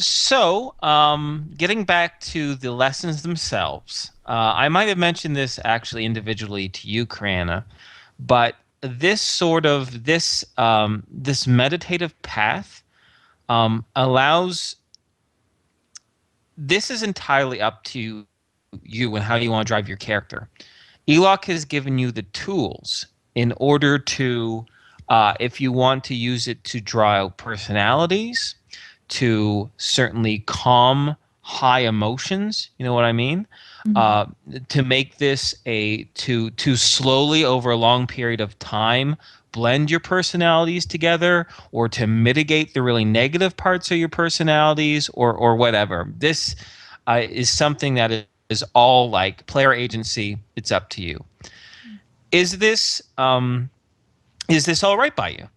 So, getting back to the lessons themselves, I might have mentioned this actually individually to you, Criana, but this meditative path allows. This is entirely up to you and how you want to drive your character. Eloc has given you the tools in order to, if you want to use it to draw out personalities, to certainly calm high emotions. You know what I mean? Mhm. Uh, to make this to slowly over a long period of time blend your personalities together, or to mitigate the really negative parts of your personalities, or whatever. This is something that is all like player agency. It's up to you. Is this is this all right by you?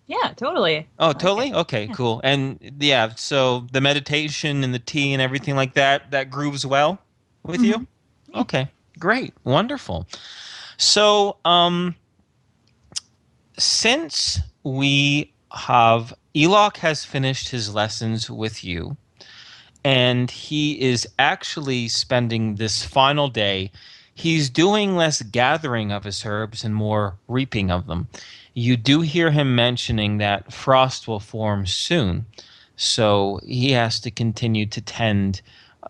Yeah, totally. Oh, I like it. totally? Okay, Yeah. cool. And yeah, so the meditation and the tea and everything like that, that grooves well with you? Hmm. Yeah. Okay, great. Wonderful. So, since we have Eloc has finished his lessons with you, and he is actually spending this final day. He's doing less gathering of his herbs and more reaping of them. You do hear him mentioning that frost will form soon, so he has to continue to tend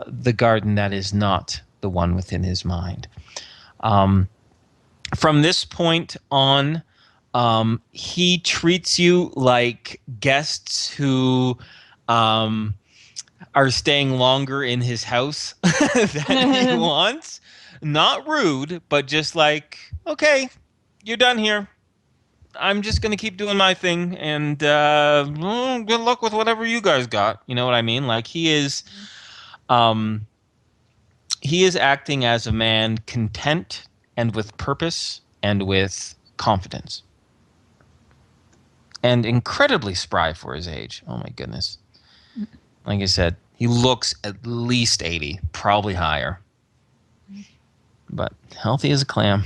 the garden that is not the one within his mind. Um, from this point on, he treats you like guests who um, are staying longer in his house than he wants. Not rude, but just like, okay, you're done here. I'm just gonna keep doing my thing, and good luck with whatever you guys got. You know what I mean? Like um, he is acting as a man content and with purpose and with confidence, and incredibly spry for his age. Oh my goodness! Like I said, he looks at least 80, probably higher, but healthy as a clam.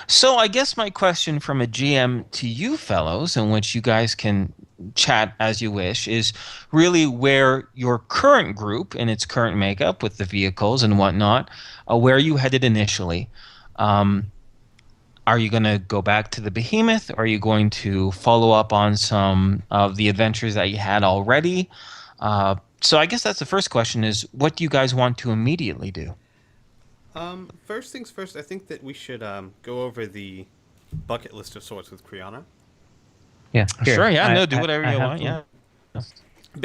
So I guess my question from a GM to you fellows, in which you guys can chat as you wish, is really where your current group in its current makeup with the vehicles and whatnot, where you headed initially. Um, are you going to go back to the Behemoth? Are you going to follow up on some of the adventures that you had already? So I guess that's the first question: is what do you guys want to immediately do? First things first, I think that we should go over the bucket list of sorts with Criana. Yeah, Sure, here. yeah, I, no, do I, whatever I you have want, the. yeah.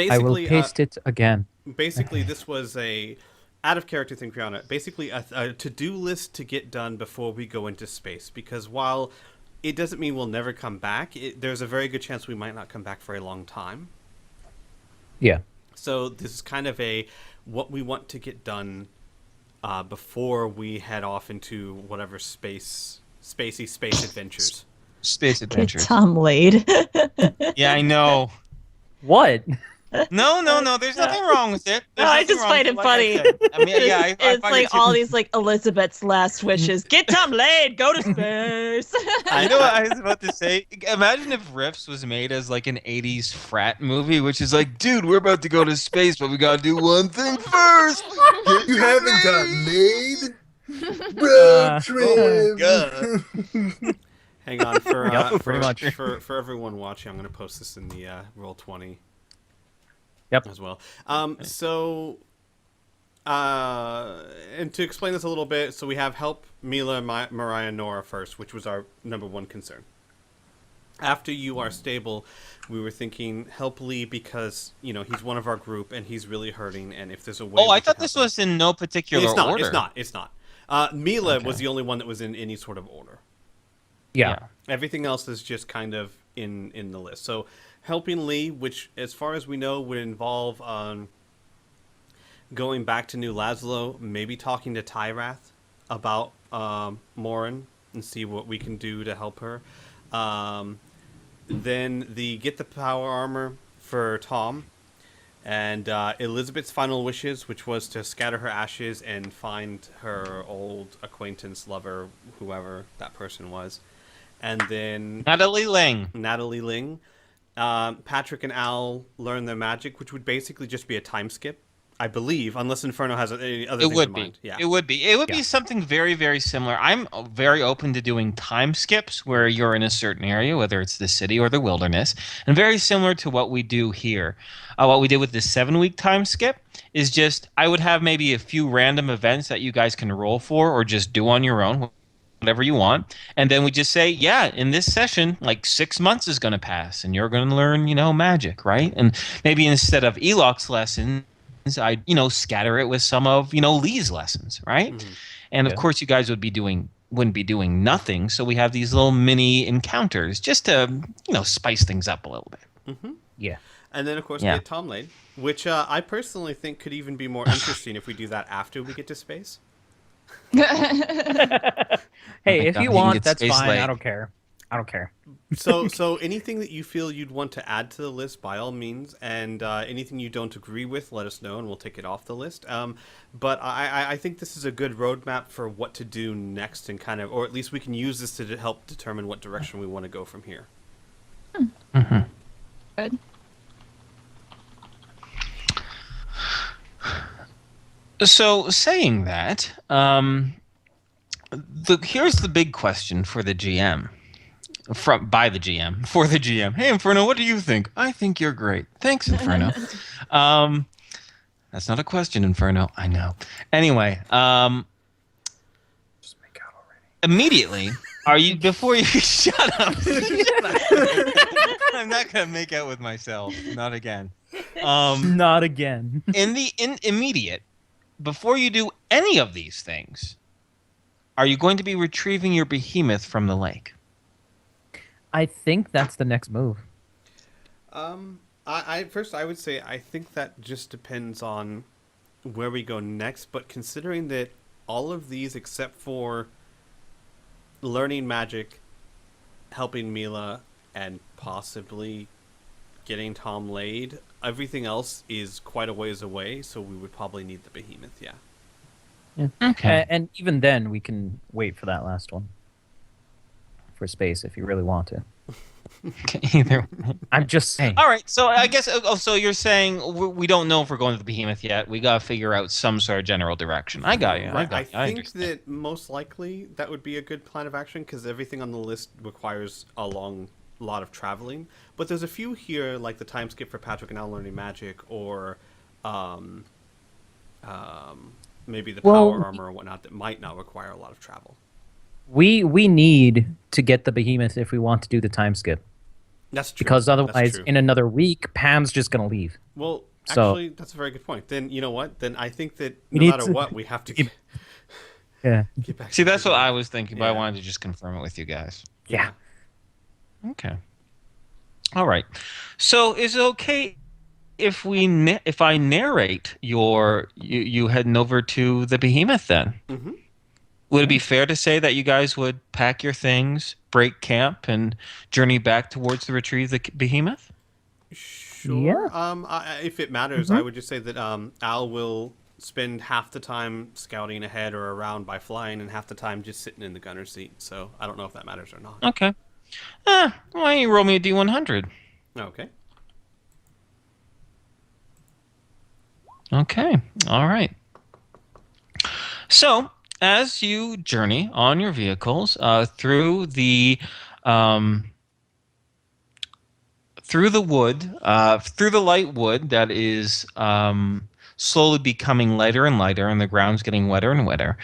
I will Basically, paste it again. this was a out of character thing, Criana. Basically, a to-do list to get done before we go into space. Because while it doesn't mean we'll never come back, there's a very good chance we might not come back for a long time. Yeah. So this is kind of a what we want to get done before we head off into whatever spacey space adventures. Space Get adventures. Tom laid. Yeah, I know. What? No, no, no. There's No, nothing wrong with it. There's I nothing just wrong find with it. it Like I funny. said, I mean, yeah, I It's find like it too. all these like Elizabeth's last wishes. Get Tom laid. Go to space. You I, know what I I was about to say? Imagine if Riffs was made as like an '80s frat movie, which is like, dude, we're about to go to space, but we gotta do one thing first. Get You some haven't gotten laid. laid? Road Oh my trip! god. hang on for Yep, uh, pretty for much. for for everyone watching. I'm going to post this in the roll 20 Yep. as well. So and to explain this a little bit, so we have help Mila, Mariah, Nora first, which was our number one concern. After you are stable, we were thinking help Lee because he's one of our group and he's really hurting. And if there's a way Oh, I we can thought help this him, was in no particular it's not. It's order. not. It's not. Mila was Okay. the only one that was in any sort of order. Yeah. Yeah. Everything else is just kind of in the list. So helping Lee, which as far as we know would involve going back to New Laszlo, maybe talking to Tyrath about Morin and see what we can do to help her. Then the get the power armor for Tom, and Elizabeth's final wishes, which was to scatter her ashes and find her old acquaintance, lover, whoever that person was. And then Natalie Ling. Natalie Ling. Patrick and Al learn their magic, which would basically just be a time skip, I believe, unless Inferno has any other It things would in be. mind. Yeah. It would be. It would be something very, very similar. I'm very open to doing time skips where you're in a certain area, whether it's the city or the wilderness, and very similar to what we do here. What we did with the 7-week time skip is just I would have maybe a few random events that you guys can roll for or just do on your own, whatever you want, and then we just say, yeah, in this session, like 6 months is going to pass, and you're going to learn, magic, right? And maybe instead of Eloc's lessons, I scatter it with some of Lee's lessons, right? Mm-hmm. And of course, you guys wouldn't be doing nothing, so we have these little mini encounters just to spice things up a little bit. Mm-hmm. Yeah. And then, of course, we get Tom Lane, which I personally think could even be more interesting if we do that after we get to space. Hey, if God, you he want, gets that's space fine. late. I don't care. I don't care. So anything that you feel you'd want to add to the list, by all means, and anything you don't agree with, let us know, and we'll take it off the list. But I think this is a good roadmap for what to do next, and kind of, or at least we can use this to help determine what direction we want to go from here. Mm-hmm. Good. So saying that, here's the big question for the GM. By the GM, for the GM. Hey, Inferno, what do you think? I think you're great. Thanks, Inferno. That's not a question, Inferno. I know. Anyway, Just make out already. immediately, are you before you shut up? I'm not gonna make out with myself. Not again. Not again. In immediate, before you do any of these things, are you going to be retrieving your behemoth from the lake? I think that's the next move. I first I would say I think that just depends on where we go next. But considering that all of these, except for learning magic, helping Mila, and possibly getting Tom laid, everything else is quite a ways away. So we would probably need the behemoth. Yeah. Okay. And even then, we can wait for that last one. For space, if you really want to. Either. I'm just saying. All right. So I guess. So you're saying we don't know if we're going to the behemoth yet. We gotta figure out some sort of general direction. I got you. Right. I think understand. that most likely that would be a good plan of action because everything on the list requires a lot of traveling. But there's a few here, like the time skip for Patrick and Al learning magic, or maybe the power armor or whatnot that might not require a lot of travel. We need to get the behemoth if we want to do the time skip. That's true. Because That's otherwise, true. in another week, Pam's just going to leave. Well, So- actually, that's a very good point. Then you know what? Then I think that We no need matter to- what, we have to Yeah. get back. See, to that's the what beginning. I was thinking, but I Yeah. wanted to just confirm it with you guys. Yeah. Okay. All right. So is it okay if if I narrate you heading over to the behemoth then? Mhm. Would it be fair to say that you guys would pack your things, break camp, and journey back towards the retrieve the behemoth? Sure. Yeah. If it matters, I would just say that Al will spend half the time scouting ahead or around by flying, and half the time just sitting in the gunner's seat. So I don't know if that matters or not. Okay. Why don't you roll me a D100? Okay. Okay. All right. So, as you journey on your vehicles through the wood, through the light wood that is slowly becoming lighter and lighter, and the ground's getting wetter and wetter.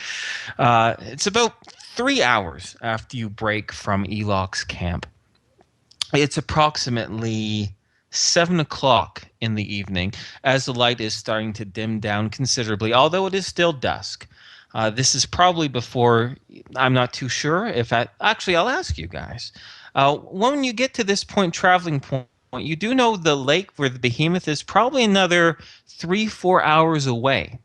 It's about 3 hours after you break from Eloc's camp. It's approximately 7 o'clock in the evening as the light is starting to dim down considerably, although it is still dusk. This is probably before, I'm not too sure if actually I'll ask you guys. When you get to this traveling point, you do know the lake where the behemoth is probably another 3-4 hours away.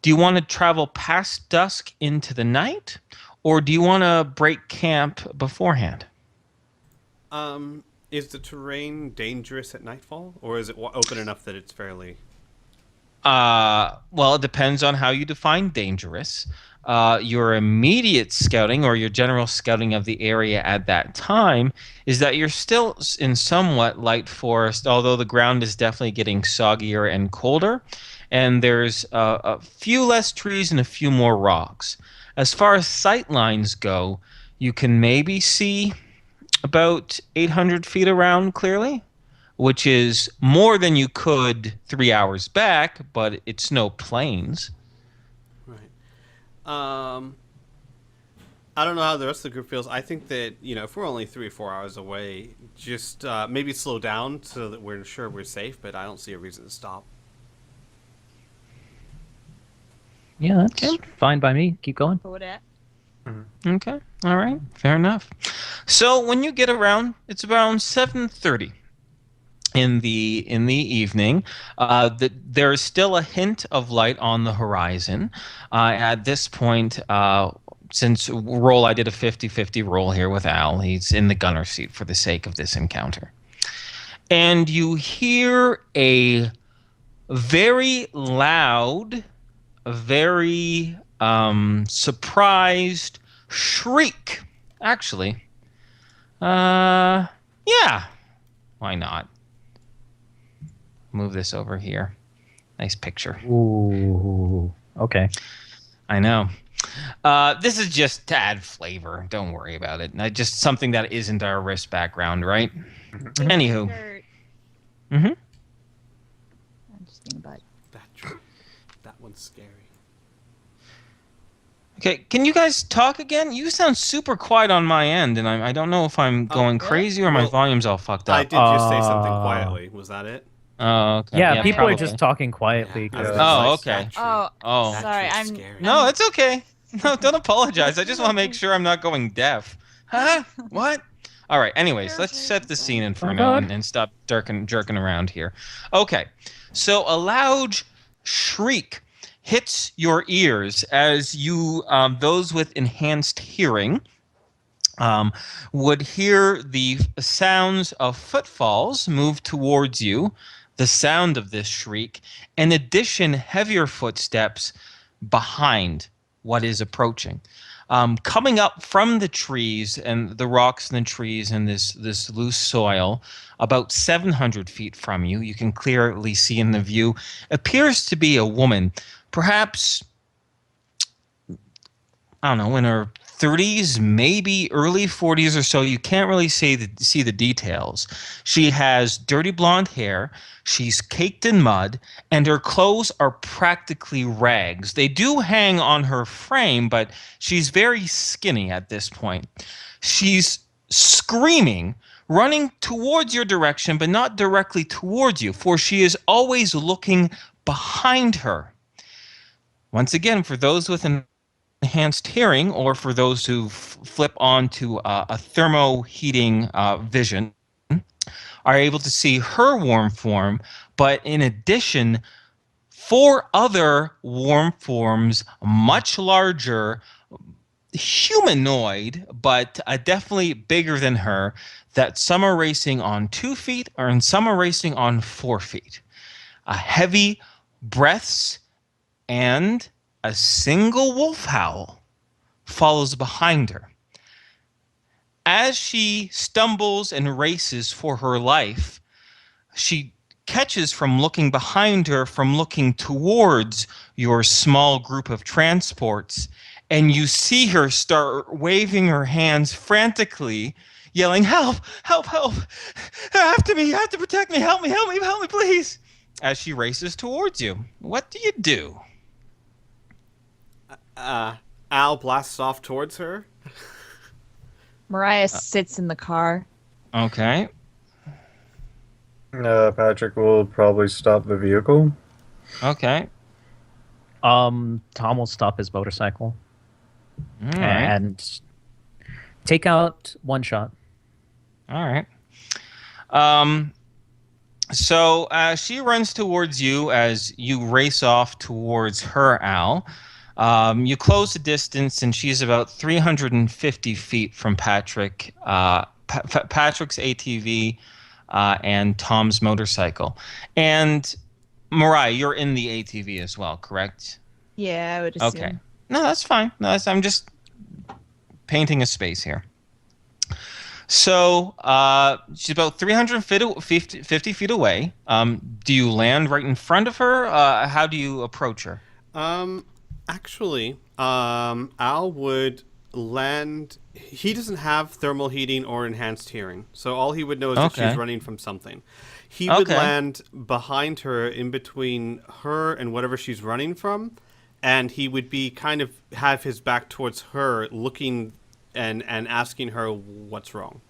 Do you want to travel past dusk into the night, or do you want to break camp beforehand? Is the terrain dangerous at nightfall, or is it open enough that it's fairly? Well, it depends on how you define dangerous. Your immediate scouting or your general scouting of the area at that time is that you're still in somewhat light forest, although the ground is definitely getting soggier and colder, and there's a few less trees and a few more rocks. As far as sight lines go, you can maybe see about 800 feet around clearly, which is more than you could 3 hours back, but it's no plains. Right. I don't know how the rest of the group feels. I think that, if we're only 3 or 4 hours away, just maybe slow down so that we're sure we're safe, but I don't see a reason to stop. Yeah, that's fine by me. Keep going. For that. Okay, all right, fair enough. So when you get around, it's around 7:30 in the evening. There is still a hint of light on the horizon. At this point, since I did a 50-50 roll here with Al. He's in the gunner seat for the sake of this encounter. And you hear a very loud, very surprised shriek. Actually, yeah, why not? Move this over here. Nice picture. Ooh. Okay. I know. This is just to add flavor. Don't worry about it. Just something that isn't our risk background, right? Anywho. Mm-hmm. I'm just thinking about That one's scary. Okay, can you guys talk again? You sound super quiet on my end, and I don't know if I'm going crazy or my volume's all fucked up. I did just say something quietly. Was that it? Oh, okay. Yeah, people probably. are just talking quietly. Yeah, I was Cause... gonna Oh, say okay. statue. Oh. Sorry, Statue's I'm scary. No, it's okay. No, don't apologize. I just want to make sure I'm not going deaf. Huh? What? All right. Anyways, let's set the scene, Inferno, and stop jerking around here. Okay. So a loud shriek hits your ears as you, those with enhanced hearing, would hear the sounds of footfalls move towards you, the sound of this shriek, in addition, heavier footsteps behind what is approaching. Coming up from the trees and the rocks and the trees and this loose soil, about 700 feet from you, you can clearly see in the view, appears to be a woman, perhaps, I don't know, in her 30s, maybe early 40s or so. You can't really see the details. She has dirty blonde hair. She's caked in mud, and her clothes are practically rags. They do hang on her frame, but she's very skinny at this point. She's screaming, running towards your direction, but not directly towards you, for she is always looking behind her. Once again, for those with an enhanced hearing, or for those who flip on to a thermo-heating vision, are able to see her warm form, but in addition, 4 other warm forms, much larger, humanoid, but definitely bigger than her, that some are racing on 2 feet and some are racing on 4 feet. Heavy breaths and a single wolf howl follows behind her. As she stumbles and races for her life, she catches from looking behind her, from looking towards your small group of transports, and you see her start waving her hands frantically, yelling, "Help! Help! Help! After me! You have to protect me! Help me! Help me! Help me, please!" As she races towards you. What do you do? Al blasts off towards her. Mariah sits in the car. Okay. Patrick will probably stop the vehicle. Okay. Tom will stop his motorcycle All right. and take out one shot. All right. So she runs towards you as you race off towards her, Al. You close the distance, and she's about 350 feet from Patrick, Patrick's ATV, and Tom's motorcycle. And Mariah, you're in the ATV as well, correct? Yeah, I would assume. Okay. No, that's fine. No, I'm just painting a space here. So she's about 350 feet away. Do you land right in front of her? How do you approach her? Actually, Al would land. He doesn't have thermal heating or enhanced hearing, so all he would know is that she's Okay. running from something. He would Okay. land behind her, in between her and whatever she's running from, and he would be kind of have his back towards her, looking and asking her what's wrong.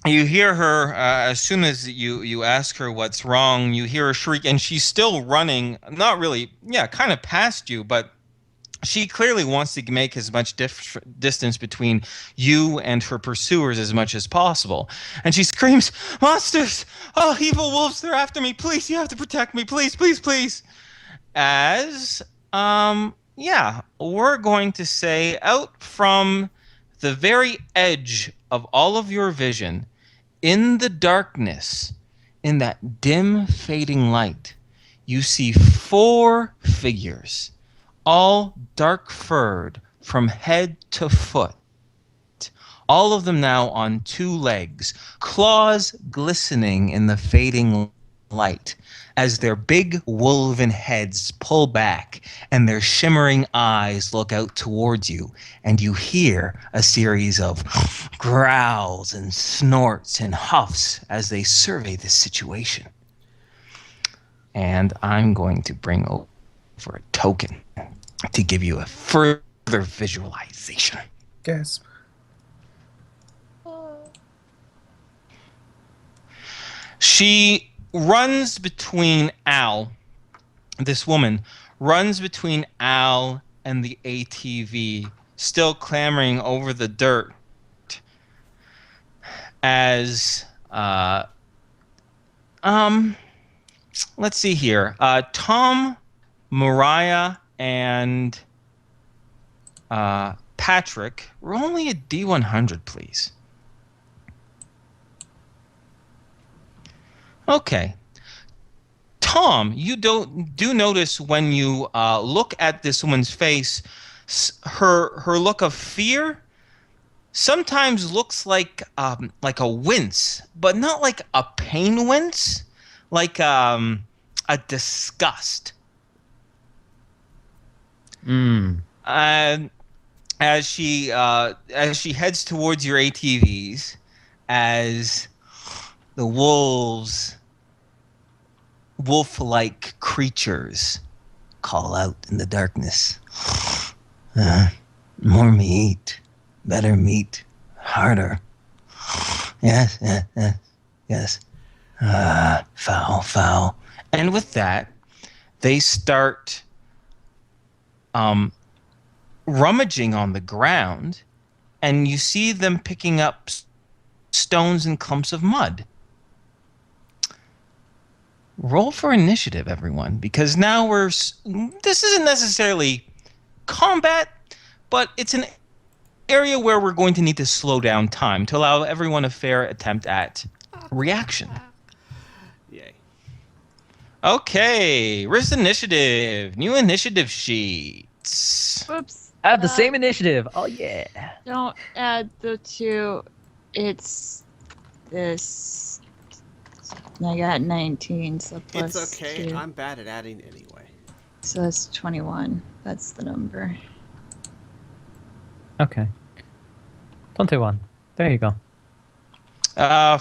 You hear her as soon as you ask her what's wrong. You hear her shriek, and she's still running. Not really, yeah, kind of past you, but she clearly wants to make as much distance between you and her pursuers as much as possible. And she screams, "Monsters! Oh, evil wolves! They're after me! Please, you have to protect me! Please, please, please!" As yeah, we're going to say out from the very edge of all of your vision, in the darkness, in that dim fading light, you see 4 figures, all dark-furred from head to foot. All of them now on 2 legs, claws glistening in the fading light, as their big wolven heads pull back and their shimmering eyes look out towards you, and you hear a series of growls and snorts and huffs as they survey this situation. And I'm going to bring over a token to give you a further visualization. Gasp. She runs between Al, this woman, runs between Al and the ATV, still clambering over the dirt as, let's see here. Tom, Mariah, and Patrick, roll me a D100, please. Okay. Tom, you do notice when you look at this woman's face, her look of fear sometimes looks like a wince, but not like a pain wince, like a disgust. As she heads towards your ATVs, as the wolf-like creatures call out in the darkness. More meat, better meat, harder. Yes, yes, yes, yes. Foul, foul. And with that, they start rummaging on the ground, and you see them picking up stones and clumps of mud. Roll for initiative, everyone, because now this isn't necessarily combat, but it's an area where we're going to need to slow down time to allow everyone a fair attempt at reaction. Yay. Okay, risk initiative, new initiative sheets. Whoops. I have the same initiative. Oh yeah. Don't add the 2. It's this. I got 19, so plus It's okay. 2. I'm bad at adding anyway. So that's 21. That's the number. Okay. 21. There you go. I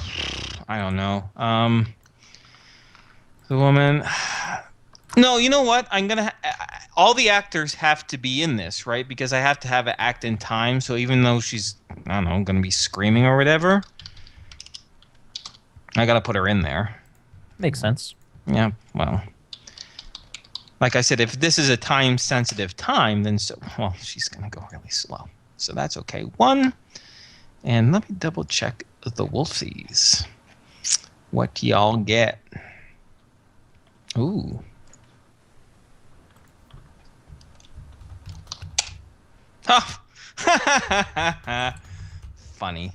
don't know. The woman. No, you know what? I'm gonna. All the actors have to be in this, right? Because I have to have it act in time. So even though she's, I don't know, gonna be screaming or whatever, I gotta put her in there. Makes sense. Yeah. Well, like I said, if this is a time-sensitive time, then she's gonna go really slow. So that's okay. 1, and let me double check the wolfies. What y'all get? Ooh. Oh. Funny.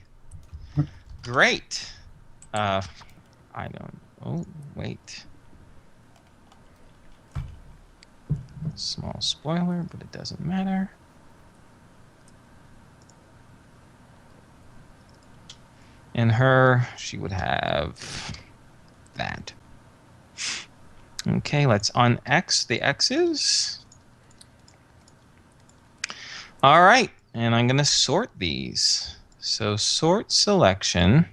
Great. I don't. Oh, wait. Small spoiler, but it doesn't matter. And her, she would have that. Okay, let's un-X the X's. All right, and I'm going to sort these. So sort selection.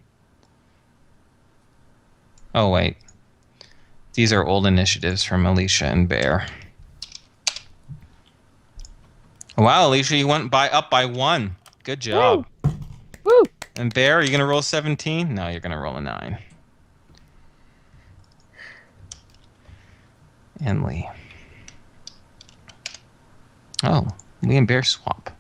Oh, wait. These are old initiatives from Alicia and Bear. Wow, Alicia, you went up by 1. Good job. Woo! And Bear, are you going to roll 17? No, you're going to roll a 9. And Lee. Oh, Lee and Bear swap.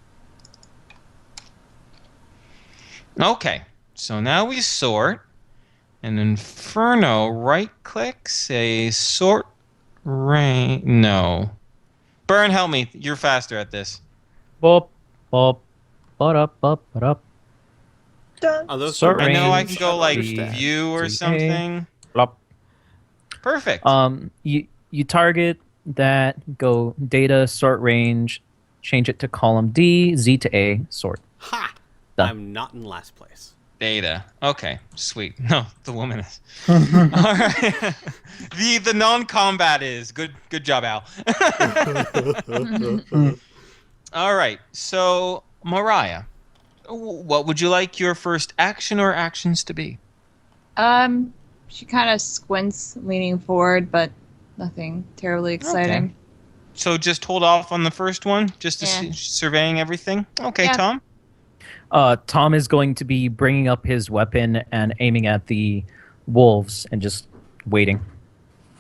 Okay, so now we sort. And Inferno right-click, say sort range. No. Burn, help me. You're faster at this. Bop, bop, bop, bop, bop. Done. Are those Sort I know I range? can go don't like understand. view or GA. something. Plop. Perfect. You target that, go data, sort range, change it to column D, Z to A, sort. Ha! Done. I'm not in last place. Data. Okay, sweet. No, the woman is. All right. The non-combat is. Good job, Al. All right. So, Mariah, what would you like your first action or actions to be? She kind of squints, leaning forward, but nothing terribly exciting. Okay. So just hold off on the first one, just to Yeah. surveying everything. Okay, Yeah. Tom. Tom is going to be bringing up his weapon and aiming at the wolves and just waiting.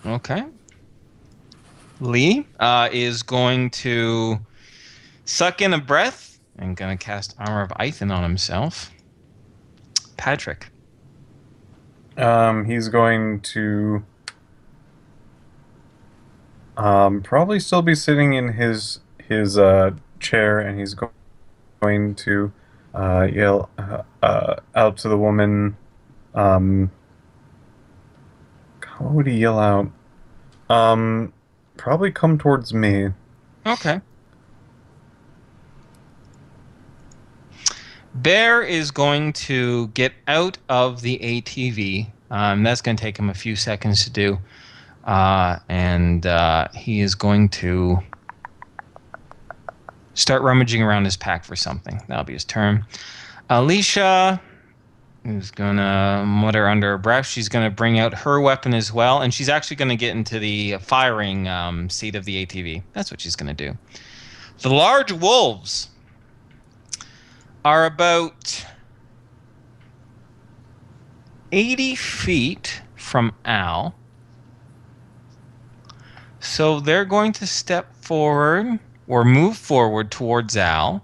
Okay. Lee is going to suck in a breath and going to cast Armor of Ithan on himself. Patrick. He's going to probably still be sitting in his chair, and he's going to yell out to the woman. What would he yell out? Probably come towards me. Okay. Bear is going to get out of the ATV. That's going to take him a few seconds to do. And he is going to start rummaging around his pack for something. That'll be his turn. Alicia is going to mutter under her breath. She's going to bring out her weapon as well. And she's actually going to get into the firing seat of the ATV. That's what she's going to do. The large wolves are about 80 feet from Al. So they're going to step forward or move forward towards Al,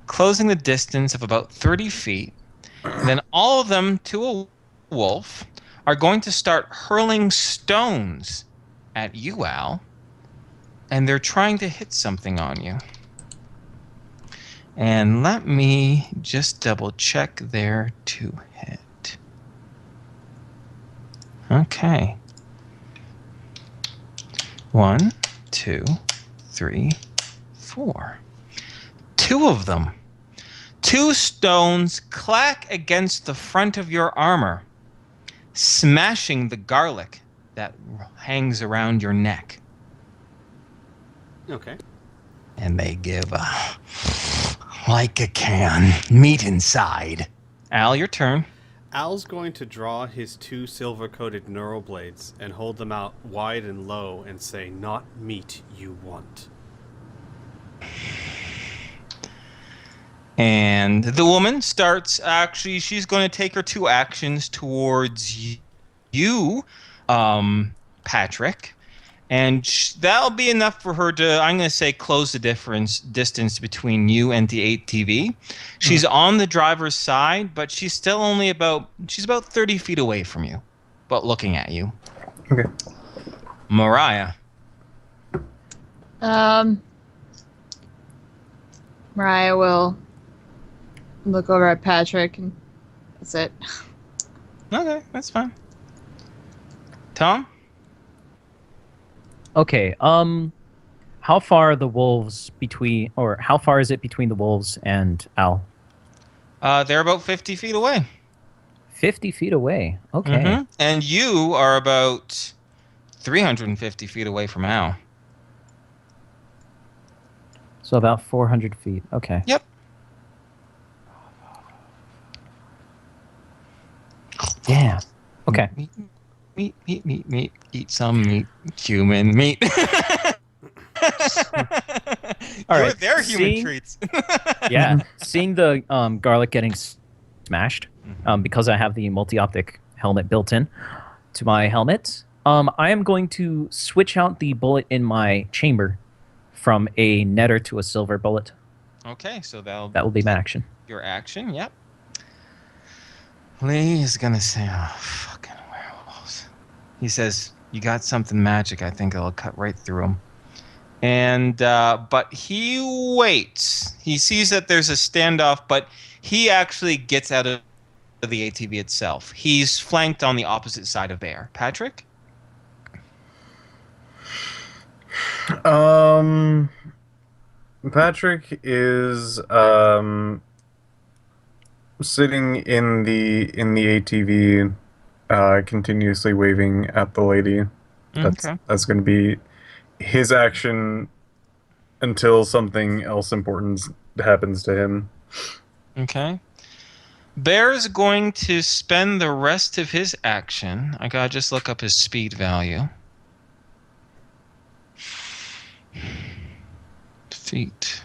closing the distance of about 30 feet. And then all of them, to a wolf, are going to start hurling stones at you, Al. And they're trying to hit something on you. And let me just double check there to hit. Okay. 1, 2, 3, 4. 2 of them. 2 stones clack against the front of your armor, smashing the garlic that hangs around your neck. Okay. And they give like a can, meat inside. Al, your turn. Al's going to draw his 2 silver-coated neuroblades and hold them out wide and low and say, "Not meat you want." And the woman starts, actually, she's going to take her 2 actions towards you, Patrick. And that'll be enough for her to, I'm going to say, close the distance between you and the ATV. She's on the driver's side, but she's still only about 30 feet away from you, but looking at you. Okay. Mariah. Mariah will look over at Patrick, and that's it. Okay, that's fine. Tom? Okay. How far are the wolves between, or how far is it between the wolves and Al? They're about 50 feet away. 50 feet away. Okay. And you are about 350 feet away from Al. So about 400 feet. Okay. Yep. Damn. Okay. Meat. Eat some meat. Human meat. All You're right. their human treats. Yeah. Seeing the garlic getting smashed, because I have the multi-optic helmet built in to my helmet, I am going to switch out the bullet in my chamber from a netter to a silver bullet. Okay, so That will be my action. your action. Yep. Lee is gonna say, "Oh, fucking werewolves." He says, "You got something magic. I think it'll cut right through them." And but he waits. He sees that there's a standoff, but he actually gets out of the ATV itself. He's flanked on the opposite side of Bear. Patrick? Patrick is sitting in the ATV, continuously waving at the lady. That's going to be his action until something else important happens to him. Okay. Bear is going to spend the rest of his action. I gotta just look up his speed value. Feet.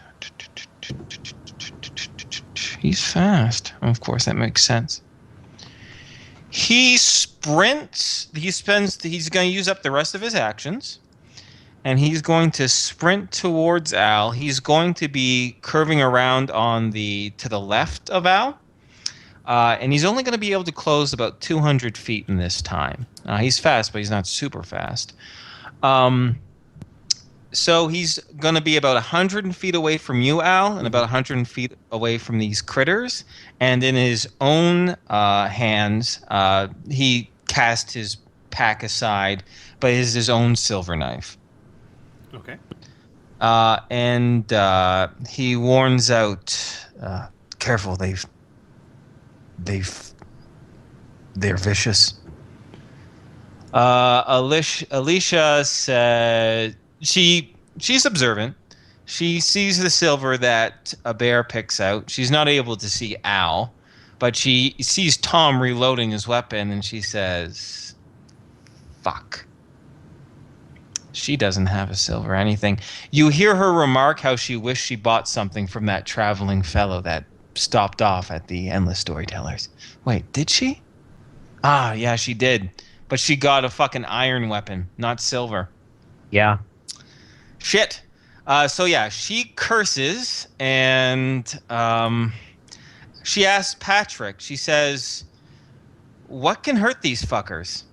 He's fast. Of course, that makes sense. He sprints. He's going to use up the rest of his actions. And he's going to sprint towards Al. He's going to be curving around to the left of Al. And he's only going to be able to close about 200 feet in this time. He's fast, but he's not super fast. So he's going to be about 100 feet away from you, Al, and about 100 feet away from these critters. And in his own hands, he cast his pack aside, but it is his own silver knife. Okay. And he warns out, careful, they're vicious. Alicia said she's observant. She sees the silver that a bear picks out. She's not able to see Al, but she sees Tom reloading his weapon, and she says, "Fuck." She doesn't have a silver anything. You hear her remark how she wished she bought something from that traveling fellow that stopped off at the Endless Storytellers. Wait, did she? Ah, yeah, she did. But she got a fucking iron weapon, not silver. Yeah. Shit. So yeah, she curses and she asks Patrick, she says, "What can hurt these fuckers?"